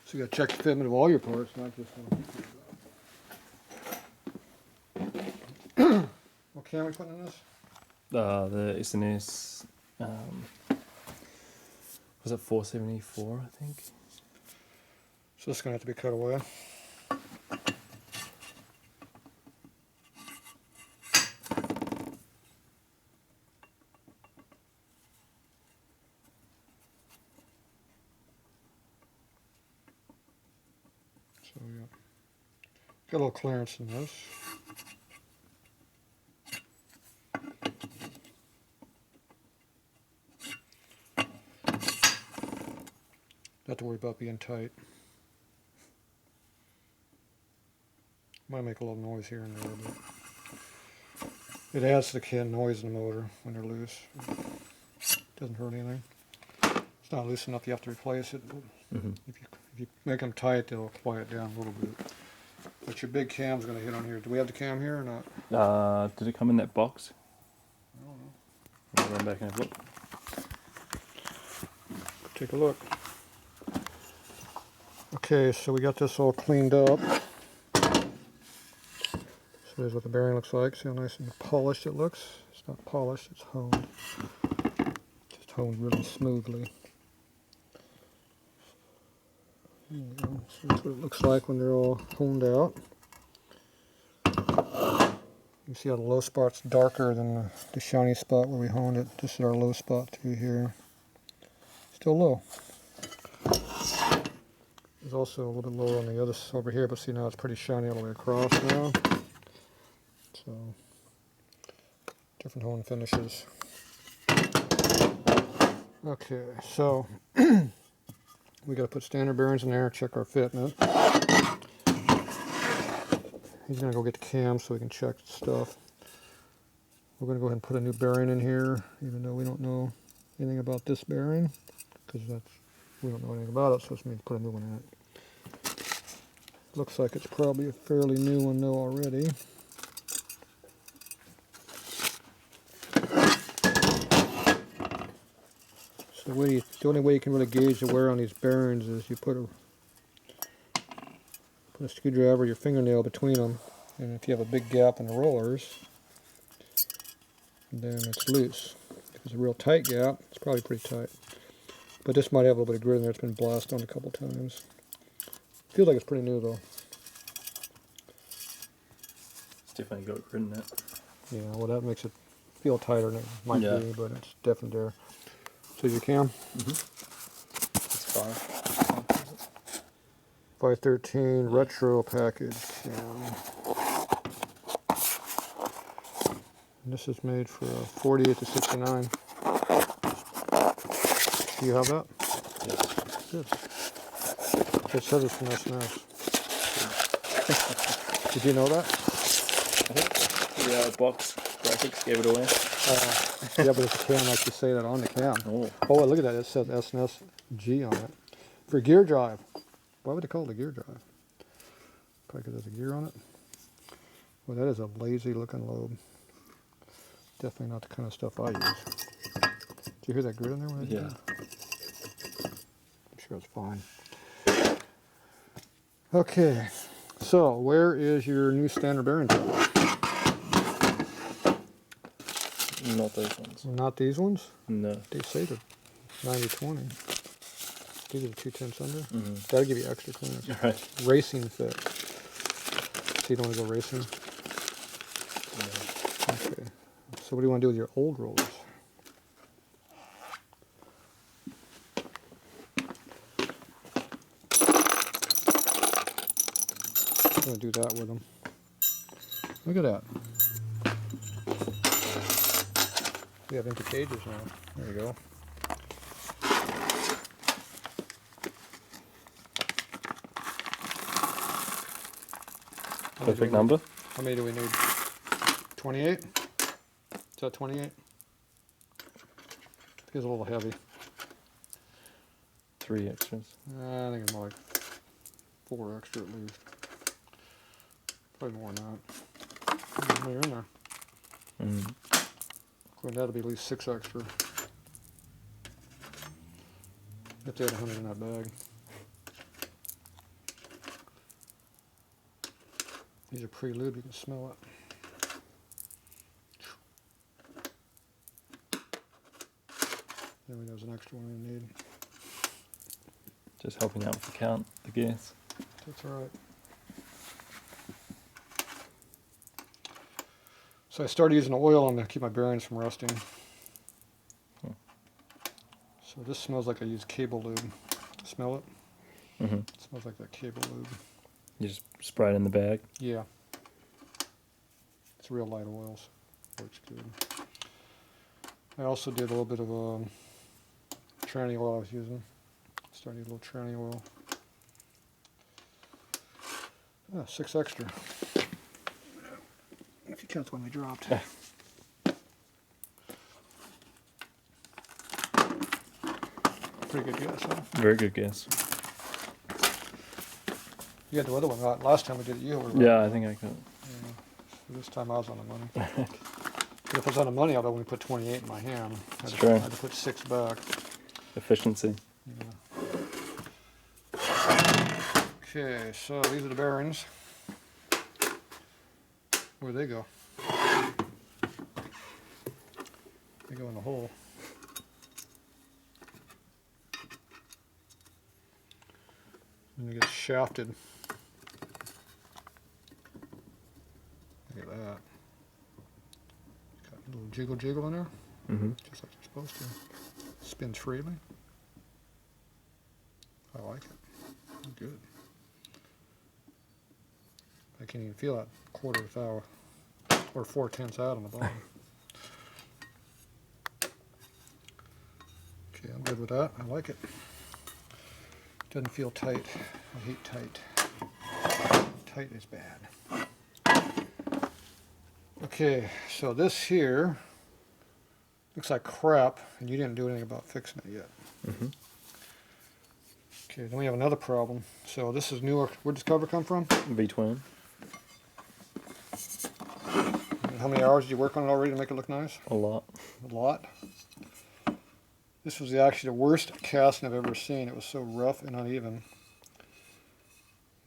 So you got to check the fitment of all your parts, not just one. What cam are we putting in this? The SNS, was it 474, I think? So this is going to have to be cut away. So yeah, got a little clearance in this. Not have to worry about being tight. Might make a little noise here and there, but it adds to the can noise in the motor when they're loose. Doesn't hurt anything. It's not loose enough you have to replace it. Mm-hmm. If you make them tight, they'll quiet down a little bit. But your big cam's going to hit on here. Do we have the cam here or not? Did it come in that box? I don't know. I'll run back and have a look. Take a look. Okay, so we got this all cleaned up. So there's what the bearing looks like. See how nice and polished it looks? It's not polished, it's honed. Just honed really smoothly. There we go. So that's what it looks like when they're all honed out. You see how the low spot's darker than the shiny spot where we honed it. This is our low spot through here. Still low. There's also a little bit lower on the other side over here, but see now it's pretty shiny all the way across now. So, different hone finishes. Okay, so we got to put standard bearings in there, check our fitment. He's going to go get the cam so we can check stuff. We're going to go ahead and put a new bearing in here, even though we don't know anything about this bearing, because we don't know anything about it, so it's means put a new one in it. Looks like it's probably a fairly new one though already. So the only way you can really gauge the wear on these bearings is you put a screwdriver or your fingernail between them, and if you have a big gap in the rollers, then it's loose. If it's a real tight gap, it's probably pretty tight. But this might have a little bit of grit in there. It's been blasted on a couple times. Feels like it's pretty new though. It's definitely got grit in it. Yeah, well that makes it feel tighter than it might be, but it's definitely there. So your cam? Mm-hmm. It's 513 retro package cam. And this is made for 48 to 69. Do you have that? Yes. Good. It says it's from SNS. Did you know that? I think the box graphics gave it away. Yeah, but it's a cam, actually say that on the cam. Oh, look at that. It says SNS G on it. For gear drive. Why would they call it a gear drive? Probably because there's a gear on it. Well, that is a lazy looking lobe. Definitely not the kind of stuff I use. Did you hear that grit in there? When I did that? I'm sure it's fine. Okay, so where is your new standard bearing tool? Not those ones. Not these ones? No. They say they're 90-20. These are the 2/10 under. Mm-hmm. That'll give you extra clearance. Right. Racing fit. So you don't want to go racing? Yeah. Okay. So what do you want to do with your old rollers? I'm going to do that with them. Look at that. We have empty cages now. There you go. Perfect number. How many do we need? 28? Is that 28? Feels a little heavy. 3 extras. I think it's more like 4 extra at least. Probably more than that. They're in there. Mm. Well, that'll be at least 6 extra. If they had 100 in that bag. These are pre-lubed, you can smell it. Then there's an extra one we need. Just helping out with the count, the gears. That's all right. So I started using oil on to keep my bearings from rusting. So this smells like I used cable lube. Smell it? Mm-hmm. It smells like that cable lube. You just spray it in the bag. Yeah. It's real light oils. Works good. I also did a little bit of tranny oil I was using. Starting to use a little tranny oil. 6 extra. If you count the one we dropped. Pretty good guess, huh? Very good guess. You had the other one right. Last time we did it, you were right. Yeah, I think I could. Yeah. So this time I was on the money. But if I was on the money, I'd only put 28 in my hand. I had to put 6 back. Efficiency. Yeah. Okay, so these are the bearings. Where'd they go? They go in the hole. And they get shafted. Look at that. Got a little jiggle jiggle in there. Mm-hmm. Just like you're supposed to. Spins freely. I like it. Good. I can't even feel that quarter of thou or 4/10 out on the bottom. Okay, I'm good with that. I like it. Doesn't feel tight. I hate tight. Tight is bad. Okay, so this here looks like crap, and you didn't do anything about fixing it yet. Mm-hmm. Okay, then we have another problem. So this is newer. Where'd this cover come from? V-twin. And how many hours did you work on it already to make it look nice? A lot. A lot. This was actually the worst casting I've ever seen. It was so rough and uneven.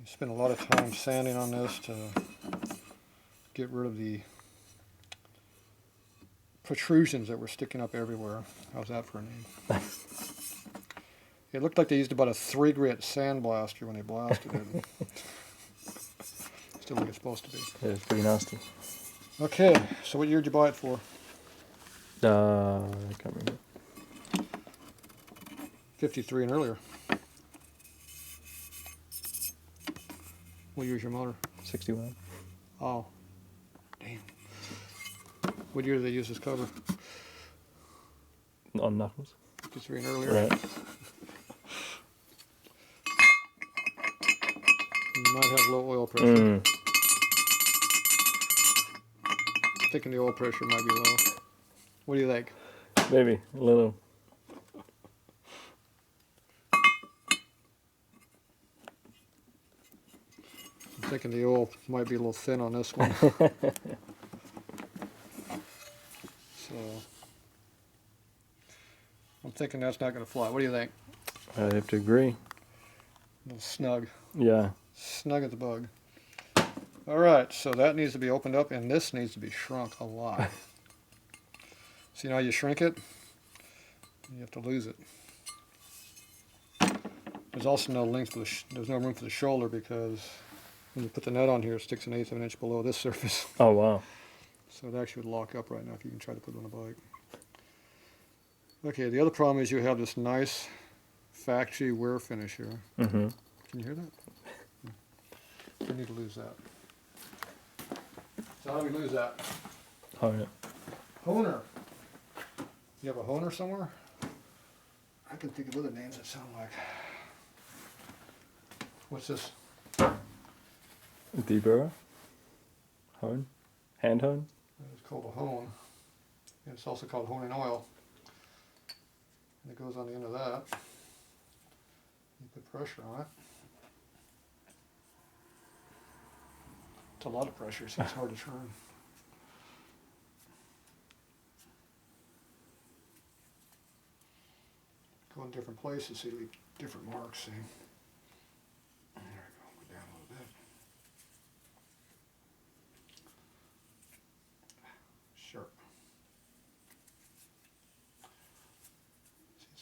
I spent a lot of time sanding on this to get rid of the protrusions that were sticking up everywhere. How's that for a name? It looked like they used about a 3-grit sandblaster when they blasted it. Still like it's supposed to be. Yeah, it's pretty nasty. Okay, so what year did you buy it for? I can't remember. 53 and earlier. What year's your motor? 61. Oh, damn. What year did they use this cover? On knuckles. 53 and earlier. Right. You might have low oil pressure. Mm. I'm thinking the oil pressure might be low. What do you think? Maybe a little. I'm thinking the oil might be a little thin on this one. So I'm thinking that's not going to fly. What do you think? I have to agree. A little snug. Yeah. Snug as a bug. All right, so that needs to be opened up, and this needs to be shrunk a lot. See how you shrink it? You have to lose it. There's also no length for there's no room for the shoulder because when you put the nut on here, it sticks 1/8 of an inch below this surface. Oh, wow. So it actually would lock up right now if you can try to put it on a bike. Okay, the other problem is you have this nice factory wear finish here. Mm-hmm. Can you hear that? We need to lose that. So how do we lose that? Hone it. Honer. You have a honer somewhere? I can think of other names that sound like. What's this? Deburrer? Hone? Hand hone? It's called a hone. And it's also called honing oil. And it goes on the end of that. You put pressure on it. It's a lot of pressure, so it's hard to turn. Go in different places, see different marks. See. There we go. Go down a little bit.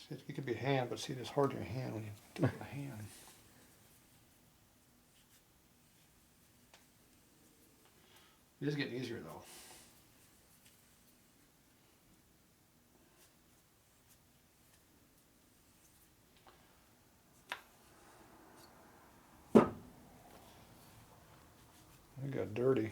It could be hand, but see, it's hard to hand when you do it with a hand. It is getting easier though. I got dirty.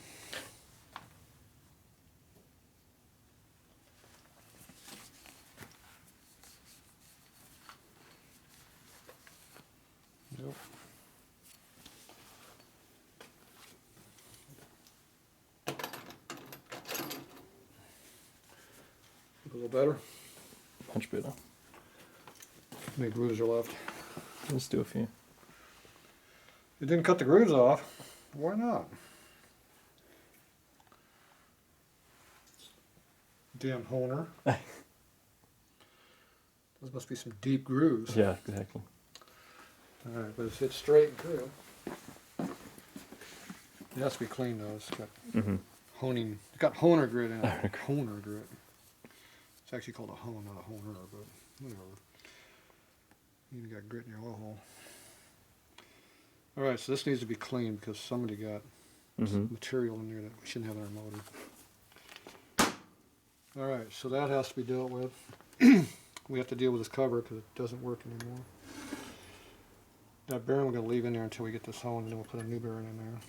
Yep. A little better. Much better. How many grooves are left? Let's do a few. It didn't cut the grooves off. Why not? Damn honer. Those must be some deep grooves. Yeah, exactly. Alright, but it's hit straight and through. It has to be clean though. It's got honing. It's got honer grit in it. Honer grit. It's actually called a hone, not a honer, but whatever. You got grit in your oil hole. Alright, so this needs to be cleaned because somebody got some material in there that we shouldn't have in our motor. Alright, so that has to be dealt with. We have to deal with this cover because it doesn't work anymore. That bearing we're going to leave in there until we get this hone, and then we'll put a new bearing in there.